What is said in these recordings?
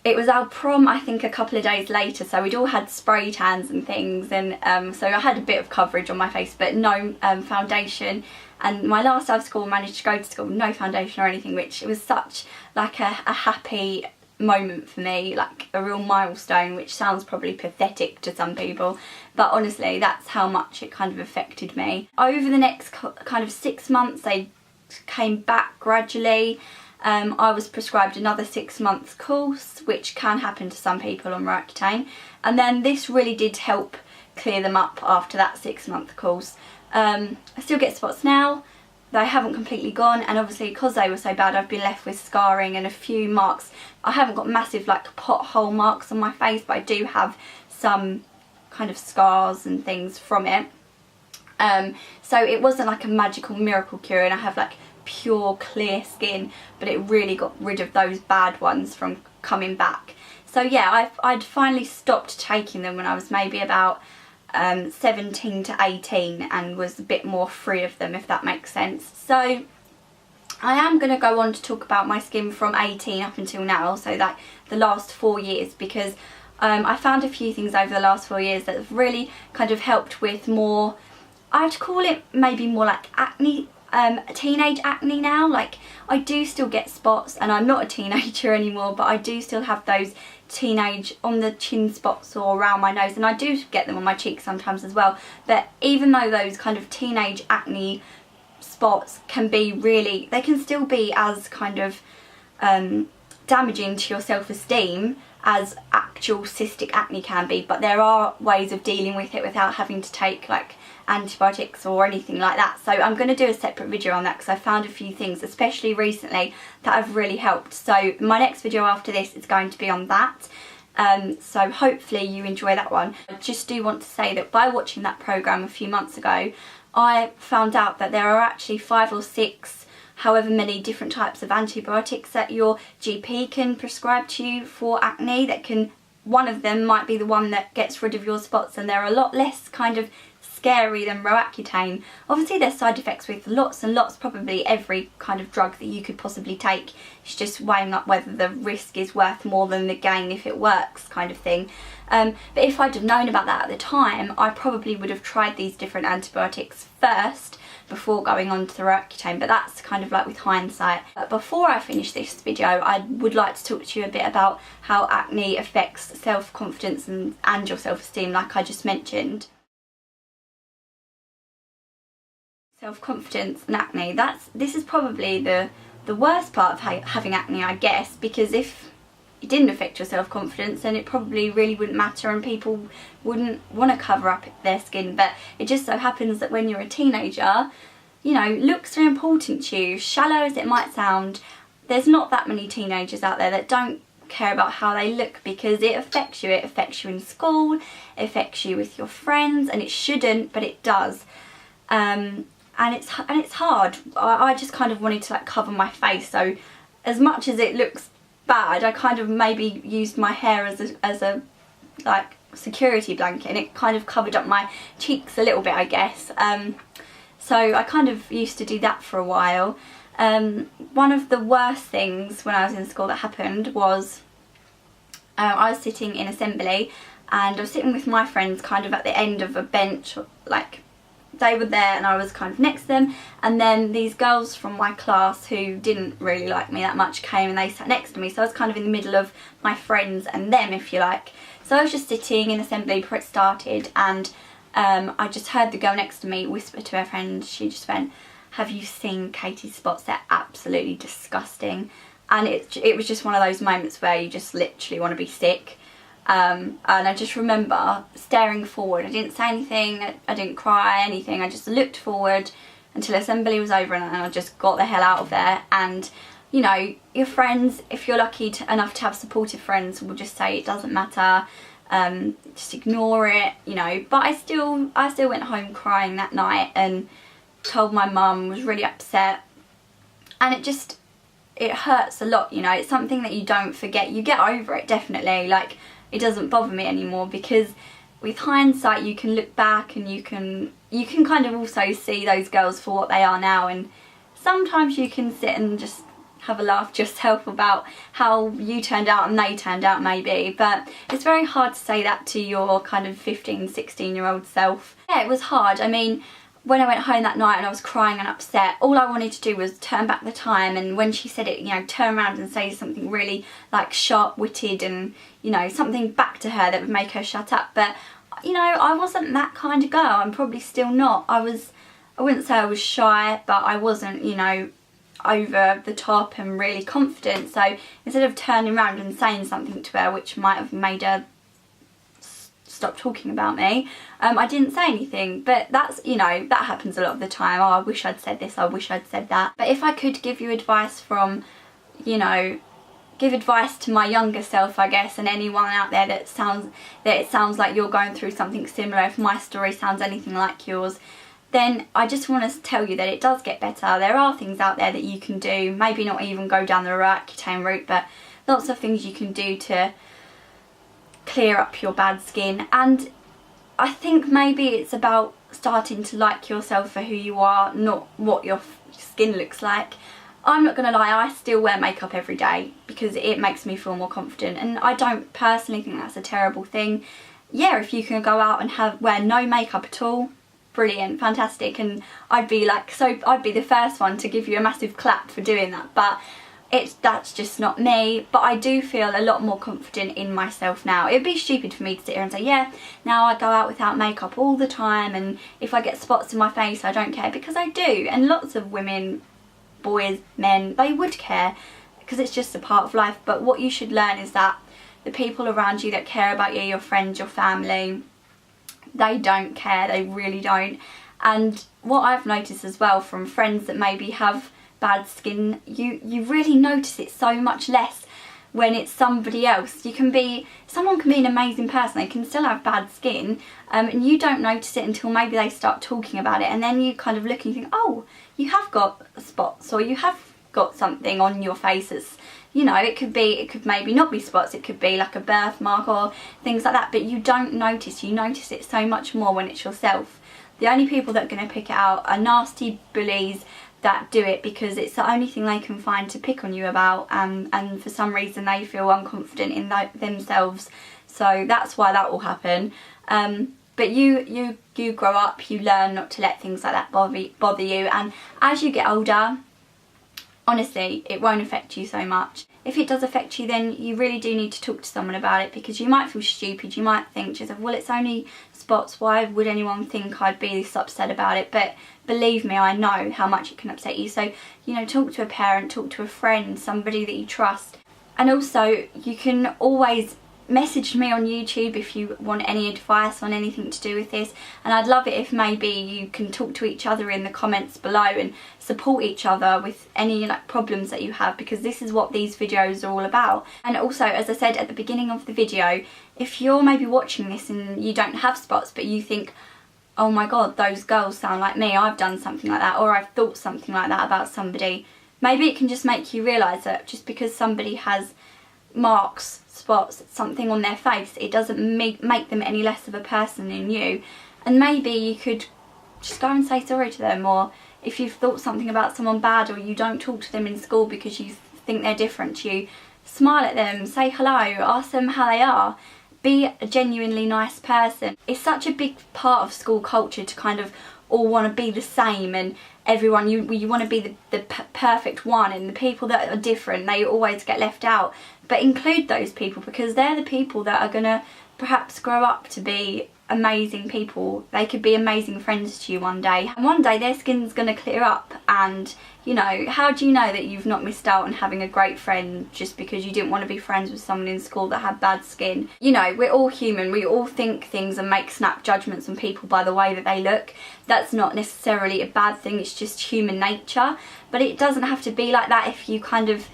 it was our prom, I think, a couple of days later, so we'd all had spray tans and things, and so I had a bit of coverage on my face but no foundation. And my last day of school, managed to go to school with no foundation or anything, which was such like a happy moment for me, like a real milestone, which sounds probably pathetic to some people, but honestly that's how much it kind of affected me. Over the next kind of 6 months they came back gradually. I was prescribed another 6 months course, which can happen to some people on Roaccutane, and then this really did help clear them up after that 6-month course. I still get spots now, they haven't completely gone, and obviously because they were so bad I've been left with scarring and a few marks. I haven't got massive like pothole marks on my face, but I do have some kind of scars and things from it. So it wasn't like a magical miracle cure and I have like pure clear skin, but it really got rid of those bad ones from coming back. So yeah, I'd finally stopped taking them when I was maybe about 17 to 18 and was a bit more free of them, if that makes sense. So I am going to go on to talk about my skin from 18 up until now, so like the last 4 years, because I found a few things over the last 4 years that have really kind of helped with more, I'd call it maybe more like acne, teenage acne now. Like I do still get spots and I'm not a teenager anymore, but I do still have those teenage on the chin spots or around my nose, and I do get them on my cheeks sometimes as well. But even though those kind of teenage acne spots can be really, they can still be as kind of damaging to your self-esteem as actual cystic acne can be, but there are ways of dealing with it without having to take like antibiotics or anything like that. So I'm going to do a separate video on that because I found a few things, especially recently, that have really helped. So my next video after this is going to be on that. So hopefully you enjoy that one. I just do want to say that by watching that programme a few months ago, I found out that there are actually 5 or 6, however many different types of antibiotics that your GP can prescribe to you for acne. That can, one of them might be the one that gets rid of your spots, and they're a lot less kind of scary than Roaccutane. Obviously there's side effects with lots and lots, probably every kind of drug that you could possibly take. It's just weighing up whether the risk is worth more than the gain if it works, kind of thing. But if I'd have known about that at the time, I probably would have tried these different antibiotics first before going on to the Roaccutane, but that's kind of like with hindsight. But before I finish this video, I would like to talk to you a bit about how acne affects self-confidence and your self-esteem, like I just mentioned. Self-confidence and acne, this is probably the worst part of having acne, I guess, because if it didn't affect your self-confidence then it probably really wouldn't matter and people wouldn't want to cover up their skin. But it just so happens that when you're a teenager, you know, looks are important to you. Shallow as it might sound, there's not that many teenagers out there that don't care about how they look, because it affects you. It affects you in school, it affects you with your friends, and it shouldn't, but it does. And it's hard. I just kind of wanted to like cover my face, so as much as it looks bad, I kind of maybe used my hair as a like security blanket, and it kind of covered up my cheeks a little bit, I guess. So I kind of used to do that for a while. One of the worst things when I was in school that happened was I was sitting in assembly, and I was sitting with my friends kind of at the end of a bench, like they were there and I was kind of next to them, and then these girls from my class who didn't really like me that much came and they sat next to me, so I was kind of in the middle of my friends and them, if you like. So I was just sitting in assembly before it started, and I just heard the girl next to me whisper to her friend. She just went, "Have you seen Katie's spots? They're absolutely disgusting." And it was just one of those moments where you just literally want to be sick. And I just remember staring forward. I didn't say anything, I didn't cry, anything. I just looked forward until assembly was over, and I just got the hell out of there. And you know, your friends, if you're lucky enough to have supportive friends, will just say it doesn't matter, just ignore it, you know. But I still went home crying that night and told my mum, was really upset. And it hurts a lot, you know. It's something that you don't forget. You get over it, definitely. Like, it doesn't bother me anymore, because with hindsight you can look back and you can kind of also see those girls for what they are now, and sometimes you can sit and just have a laugh to yourself about how you turned out and they turned out maybe, but it's very hard to say that to your kind of 15-16-year-old self. Yeah, it was hard. I mean, when I went home that night and I was crying and upset, all I wanted to do was turn back the time, and when she said it, you know, turn around and say something really like sharp-witted and, you know, something back to her that would make her shut up. But, you know, I wasn't that kind of girl. I'm probably still not. I wouldn't say I was shy, but I wasn't, you know, over the top and really confident. So instead of turning around and saying something to her which might have made her stop talking about me, I didn't say anything. But that's, you know, that happens a lot of the time. Oh, I wish I'd said this, I wish I'd said that. But if I could give you advice from, you know, give advice to my younger self, I guess, and anyone out there that it sounds like you're going through something similar, if my story sounds anything like yours, then I just want to tell you that it does get better. There are things out there that you can do, maybe not even go down the Accutane route, but lots of things you can do to clear up your bad skin. And I think maybe it's about starting to like yourself for who you are, not what your skin looks like. I'm not going to lie, I still wear makeup every day because it makes me feel more confident, and I don't personally think that's a terrible thing. Yeah, if you can go out and wear no makeup at all, brilliant, fantastic, and I'd be the first one to give you a massive clap for doing that. But that's just not me. But I do feel a lot more confident in myself now. It'd be stupid for me to sit here and say, yeah, now I go out without makeup all the time, and if I get spots in my face I don't care, because I do. And lots of women, boys, men, they would care because it's just a part of life. But what you should learn is that the people around you that care about you, your friends, your family, they don't care, they really don't. And what I've noticed as well from friends that maybe have bad skin, you really notice it so much less when it's somebody else. Someone can be an amazing person, they can still have bad skin, and you don't notice it until maybe they start talking about it, and then you kind of look and you think, oh, you have got spots, or you have got something on your face that's, you know, it could maybe not be spots, it could be like a birthmark or things like that, but you don't notice. You notice it so much more when it's yourself. The only people that are going to pick it out are nasty bullies that do it because it's the only thing they can find to pick on you about, and for some reason they feel unconfident in themselves, so that's why that will happen. But you grow up, you learn not to let things like that bother you, and as you get older, honestly, it won't affect you so much. If it does affect you, then you really do need to talk to someone about it, because you might feel stupid, you might think to yourself, well, it's only spots, why would anyone think I'd be this upset about it? But believe me, I know how much it can upset you. So, you know, talk to a parent, talk to a friend, somebody that you trust. And also, you can always message me on YouTube if you want any advice on anything to do with this, and I'd love it if maybe you can talk to each other in the comments below and support each other with any problems that you have, because this is what these videos are all about. And also, as I said at the beginning of the video, if you're maybe watching this and you don't have spots but you think, oh my god, those girls sound like me, I've done something like that, or I've thought something like that about somebody, maybe it can just make you realise that just because somebody has marks, spots, something on their face, it doesn't make them any less of a person than you. And maybe you could just go and say sorry to them, or if you've thought something about someone bad, or you don't talk to them in school because you think they're different to you, smile at them, say hello, ask them how they are, be a genuinely nice person. It's such a big part of school culture to kind of all want to be the same, and everyone, you want to be the perfect one, and the people that are different, they always get left out. But include those people, because they're the people that are going to perhaps grow up to be amazing people. They could be amazing friends to you one day, and one day their skin's going to clear up, and you know, how do you know that you've not missed out on having a great friend just because you didn't want to be friends with someone in school that had bad skin? You know, we're all human, we all think things and make snap judgments on people by the way that they look. That's not necessarily a bad thing, it's just human nature, but it doesn't have to be like that if you kind of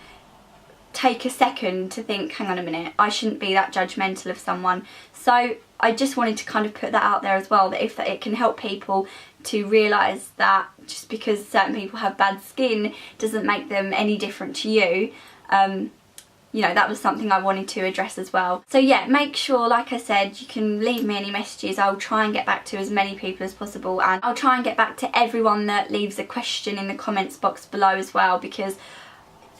take a second to think, hang on a minute, I shouldn't be that judgmental of someone. So I just wanted to kind of put that out there as well, that if it can help people to realise that just because certain people have bad skin doesn't make them any different to you. You know, that was something I wanted to address as well. So yeah, make sure, like I said, you can leave me any messages. I'll try and get back to as many people as possible, and I'll try and get back to everyone that leaves a question in the comments box below as well, because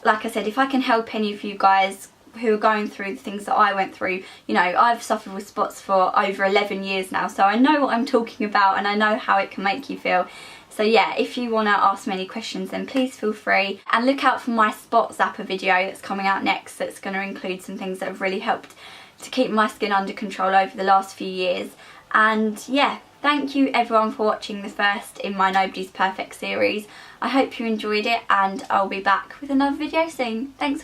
like I said, if I can help any of you guys who are going through the things that I went through, you know, I've suffered with spots for over 11 years now, so I know what I'm talking about and I know how it can make you feel. So yeah, if you want to ask me any questions, then please feel free, and look out for my spot zapper video that's coming out next, that's going to include some things that have really helped to keep my skin under control over the last few years. And yeah, thank you everyone for watching the first in my Nobody's Perfect series. I hope you enjoyed it, and I'll be back with another video soon. Thanks for